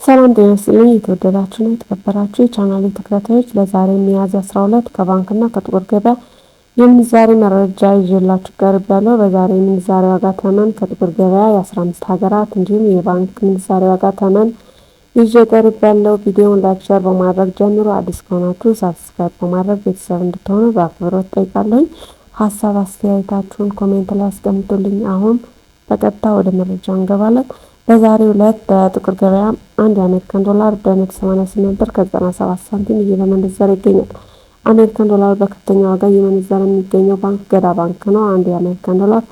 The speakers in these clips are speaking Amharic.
ሰላም ጤና ይስጥልኝ የተወደዳችሁና የተከበራችሁ የቻናሌ ተከታታዮች ለዛሬ ሚያዝያ 12 ከባንክና ከጥቁር ገበያ የምንዛሬ መረጃ ይዤላችሁ ቀርቤያለሁ። በዛሬ የምንዛሬ ዋጋ ተመን ከጥቁር ገበያ የ15 ሀገራት እንዲሁም የባንክ ምንዛሬ ዋጋ ተመን ይዤ ቀርቤያለሁ። ቪዲዮውን ላይክ፣ ሼር በማድረግ ጀምሮ አዲስ ከሆናችሁ ሰብስክራይብ በማድረግ ቤተሰብ እንድትሆኑ በአክብሮት ጠይቃለሁ። ሀሳብ አስተያየታችሁን ኮሜንት ላይ አስቀምጡልኝ። አሁን በቀጥታ ወደ መረጃው እንገባለን። በዛሬው ዕለት በጥቁር ገበያ አንድ የአሜሪካን ዶላር በ188 ብር ከ97 ሳንቲም እየተመነዘረ ይገኛል። አሜሪካን ዶላር በከፍተኛ ዋጋ እየመነዘረ የሚገኘው ባንክ ገዳ ባንክ ነው። አንድ የአሜሪካን ዶላር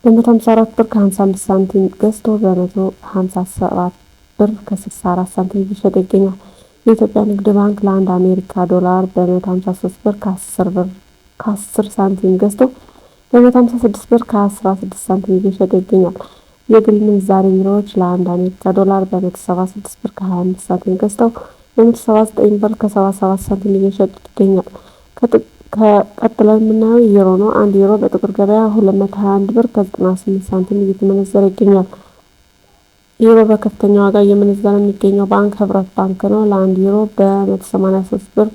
በ154 ብር ከ55 ሳንቲም ገዝቶ በ157 ብር ከ64 ሳንቲም እየሸጠ ይገኛል። የኢትዮጵያ ንግድ ባንክ ለአንድ አሜሪካ ዶላር በ153 ብር ከ10 ሳንቲም ገዝቶ በ156 ብር ከ16 ሳንቲም እየሸጠ ይገኛል። የግል ምንዛሬ ቢሮዎች ለአንድ አሜሪካ ዶላር በ176 ብር ከ25 ሳንቲም ገዝተው በ179 ብር ከ77 ሳንቲም እየሸጡ ይገኛል። ቀጥለን የምናየው ዩሮ ነው። አንድ ዩሮ በጥቁር ገበያ 221 ብር ከ98 ሳንቲም እየተመነዘረ ይገኛል። ዩሮ በከፍተኛ ዋጋ እየመነዘረ የሚገኘው ባንክ ህብረት ባንክ ነው። ለአንድ ዩሮ በ183 ብር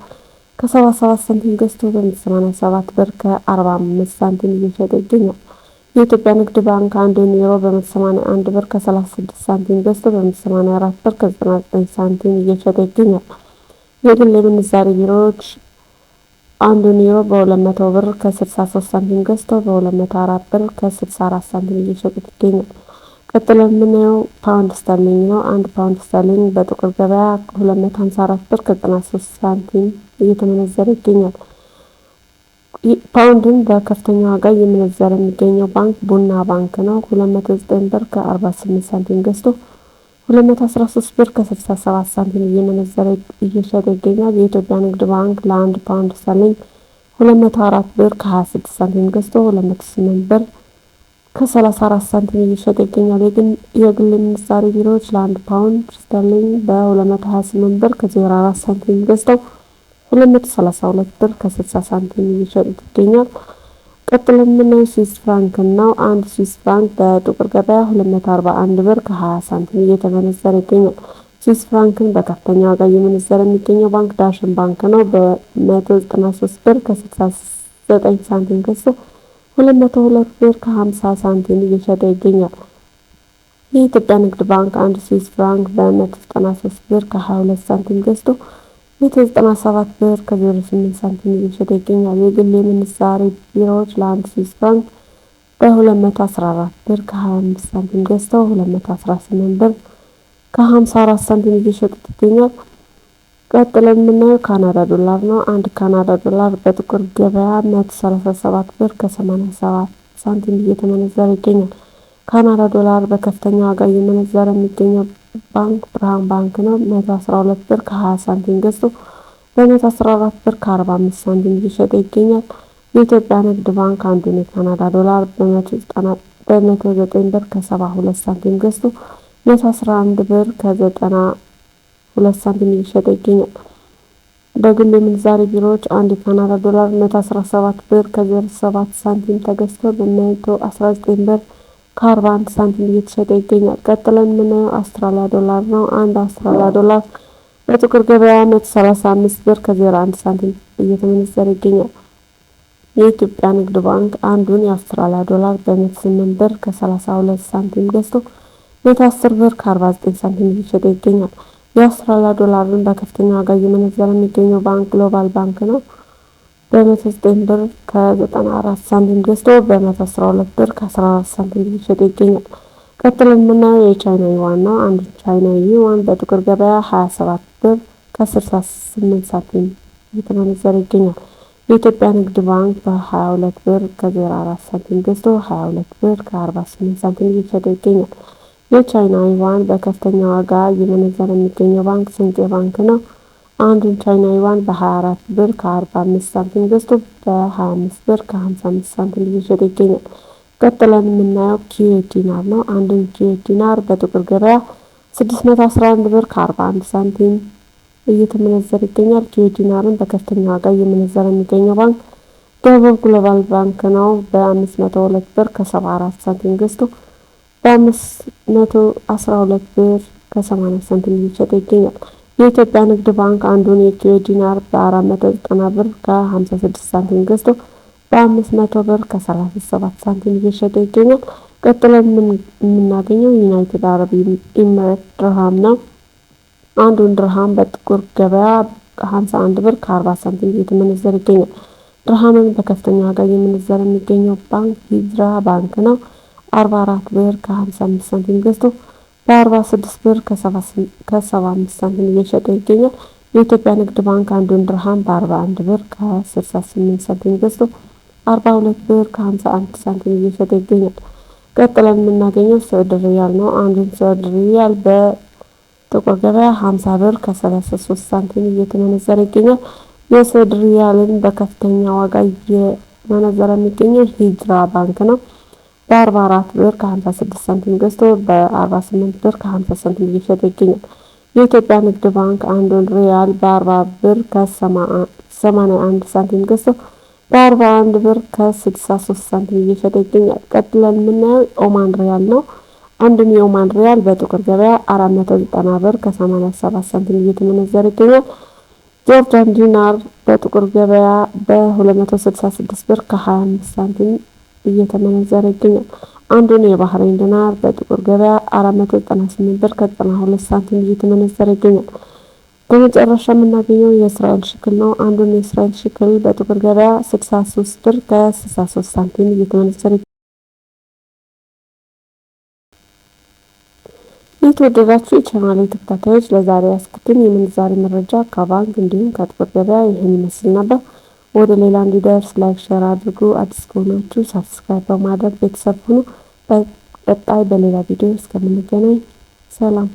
ከ77 ሳንቲም ገዝቶ በ187 ብር ከ45 ሳንቲም እየሸጠ ይገኛል። የኢትዮጵያ ንግድ ባንክ አንዱን ዩሮ በ181 ብር ከ36 ሳንቲም ገዝቶ በ184 ብር ከ99 ሳንቲም እየሸጠ ይገኛል። የግል የምንዛሬ ቢሮዎች አንዱን ዩሮ በ200 ብር ከ63 ሳንቲም ገዝቶ በ204 ብር ከ64 ሳንቲም እየሸጡ ይገኛል። ቀጥለን የምናየው ፓውንድ ስተርሊንግ ነው። አንድ ፓውንድ ስተርሊንግ በጥቁር ገበያ 254 ብር ከ93 ሳንቲም እየተመነዘረ ይገኛል። ፓውንድን በከፍተኛ ዋጋ እየመነዘረ የሚገኘው ባንክ ቡና ባንክ ነው። 209 ብር ከ48 ሳንቲም ገዝቶ 213 ብር ከ67 ሳንቲም እየመነዘረ እየሸጠ ይገኛል። የኢትዮጵያ ንግድ ባንክ ለአንድ ፓውንድ ስተርሊንግ 204 ብር ከ26 ሳንቲም ገዝቶ 208 ብር ከ34 ሳንቲም እየሸጠ ይገኛል። የግል ምንዛሬ ቢሮዎች ለአንድ ፓውንድ ስተርሊንግ በ228 ብር ከ04 ሳንቲም ገዝተው 232 ብር ከ60 ሳንቲም እየሸጡት ይገኛል። ቀጥለን የምናየው ስዊስ ፍራንክ ነው። አንድ ስዊስ ፍራንክ በጥቁር ገበያ 241 ብር ከ20 ሳንቲም እየተመነዘረ ይገኛል። ስዊስ ፍራንክን በከፍተኛ ዋጋ እየመነዘረ የሚገኘው ባንክ ዳሽን ባንክ ነው። በ193 ብር ከ69 ሳንቲም ገዝቶ 202 ብር ከ50 ሳንቲም እየሸጠ ይገኛል። የኢትዮጵያ ንግድ ባንክ አንድ ስዊስ ፍራንክ በ193 ብር ከ22 ሳንቲም ገዝቶ 197 ብር ከ08 ሳንቲም እየሸጠ ይገኛል። የግል የምንዛሬ ቢሮዎች ለአንድ ስዊስ ፍራንክ በ214 ብር ከ25 ሳንቲም ገዝተው 218 ብር ከ54 ሳንቲም እየሸጡት ይገኛል። ቀጥለን የምናየው ካናዳ ዶላር ነው። አንድ ካናዳ ዶላር በጥቁር ገበያ 137 ብር ከ87 ሳንቲም እየተመነዘረ ይገኛል። ካናዳ ዶላር በከፍተኛ ዋጋ እየመነዘረ የሚገኘው ባንክ ብርሃን ባንክ ነው። 112 ብር ከ20 ሳንቲም ገዝቶ በ114 ብር ከ45 ሳንቲም እየሸጠ ይገኛል። የኢትዮጵያ ንግድ ባንክ አንዱን የካናዳ ዶላር በ109 ብር ከ72 ሳንቲም ገዝቶ 111 ብር ከ92 ሳንቲም እየሸጠ ይገኛል። በግል የምንዛሬ ቢሮዎች አንድ የካናዳ ዶላር 117 ብር ከ07 ሳንቲም ተገዝቶ በ119 ብር ከ41 ሳንቲም እየተሸጠ ይገኛል። ቀጥለን የምናየው አውስትራሊያ ዶላር ነው። አንድ አውስትራሊያ ዶላር በጥቁር ገበያ 135 ብር ከ01 ሳንቲም እየተመነዘረ ይገኛል። የኢትዮጵያ ንግድ ባንክ አንዱን የአውስትራሊያ ዶላር በ108 ብር ከ32 ሳንቲም ገዝቶ 110 ብር ከ49 ሳንቲም እየተሸጠ ይገኛል። የአውስትራሊያ ዶላርን በከፍተኛ ዋጋ እየመነዘረ የሚገኘው ባንክ ግሎባል ባንክ ነው። በ109 ብር ከ94 ሳንቲም ገዝቶ በ112 ብር ከ14 ሳንቲም እየተሸጠ ይገኛል። ቀጥለን የምናየው የቻይና ዩዋን ነው። አንድ ቻይና ዩዋን በጥቁር ገበያ 27 ብር ከ68 ሳንቲም እየተመነዘረ ይገኛል። የኢትዮጵያ ንግድ ባንክ በ22 ብር ከ04 ሳንቲም ገዝቶ 22 ብር ከ48 ሳንቲም እየተሸጠ ይገኛል። የቻይና ዩዋን በከፍተኛ ዋጋ እየመነዘረ የሚገኘው ባንክ ስንቄ ባንክ ነው። አንዱን ቻይና ዩዋን በ24 ብር ከ45 ሳንቲም ገዝቶ በ25 ብር ከ55 ሳንቲም እየሸጠ ይገኛል። ቀጥለን የምናየው ኩዌት ዲናር ነው። አንዱን ኩዌት ዲናር በጥቁር ገበያ 611 ብር ከ41 ሳንቲም እየተመነዘረ ይገኛል። ኩዌት ዲናርን በከፍተኛ ዋጋ እየመነዘረ የሚገኘው ባንክ ደቡብ ግሎባል ባንክ ነው። በ502 ብር ከ74 ሳንቲም ገዝቶ በ512 ብር ከ80 ሳንቲም እየሸጠ ይገኛል። የኢትዮጵያ ንግድ ባንክ አንዱን የኩዌት ዲናር በ490 ብር ከ56 ሳንቲም ገዝቶ በ500 ብር ከ37 ሳንቲም እየሸጠ ይገኛል። ቀጥለን የምናገኘው ዩናይትድ አረብ ኤሚሬት ድርሃም ነው። አንዱን ድርሃም በጥቁር ገበያ 51 ብር ከ40 ሳንቲም እየተመነዘረ ይገኛል። ድርሃምን በከፍተኛ ዋጋ እየመነዘረ የሚገኘው ባንክ ሂጅራ ባንክ ነው። 44 ብር ከ55 ሳንቲም ገዝቶ በ46 ብር ከ75 ሳንቲም እየሸጠ ይገኛል። የኢትዮጵያ ንግድ ባንክ አንዱን ድርሃም በ41 ብር ከ68 ሳንቲም ገዝቶ 42 ብር ከ51 ሳንቲም እየሸጠ ይገኛል። ቀጥለን የምናገኘው ሳዑዲ ሪያል ነው። አንዱን ሳዑዲ ሪያል በጥቁር ገበያ 50 ብር ከ33 ሳንቲም እየተመነዘረ ይገኛል። የሳዑዲ ሪያልን በከፍተኛ ዋጋ እየመነዘረ የሚገኘው ሂጅራ ባንክ ነው። በ44 ብር ከ56 ሳንቲም ገዝቶ በ48 ብር ከ50 ሳንቲም እየሸጠ ይገኛል። የኢትዮጵያ ንግድ ባንክ አንዱን ሪያል በ40 ብር ከ81 ሳንቲም ገዝቶ በ41 ብር ከ63 ሳንቲም እየሸጠ ይገኛል። ቀጥለን የምናየው ኦማን ሪያል ነው። አንዱን የኦማን ሪያል በጥቁር ገበያ 490 ብር ከ87 ሳንቲም እየተመነዘረ ይገኛል። ጆርዳን ዲናር በጥቁር ገበያ በ266 ብር ከ25 ሳንቲም እየተመነዘረ ይገኛል። አንዱን የባህሬን ዲናር በጥቁር ገበያ 498 ብር ከ92 ሳንቲም እየተመነዘረ ይገኛል። በመጨረሻ የምናገኘው የእስራኤል ሽክል ነው። አንዱን የእስራኤል ሽክል በጥቁር ገበያ 63 ብር ከ63 ሳንቲም እየተመነዘረ ይገኛል። የተወደዳችሁ የቻናሌ ተከታታዮች ለዛሬ ያስኩትን የምንዛሬ መረጃ ከባንክ እንዲሁም ከጥቁር ገበያ ይህን ይመስል ነበር። ወደ ሌላ እንዲደርስ ላይክ ሼር አድርጉ። አዲስ ከሆናችሁ ሰብስክራይብ በማድረግ ቤተሰብ ሁኑ። በቀጣይ በሌላ ቪዲዮ እስከምንገናኝ ሰላም።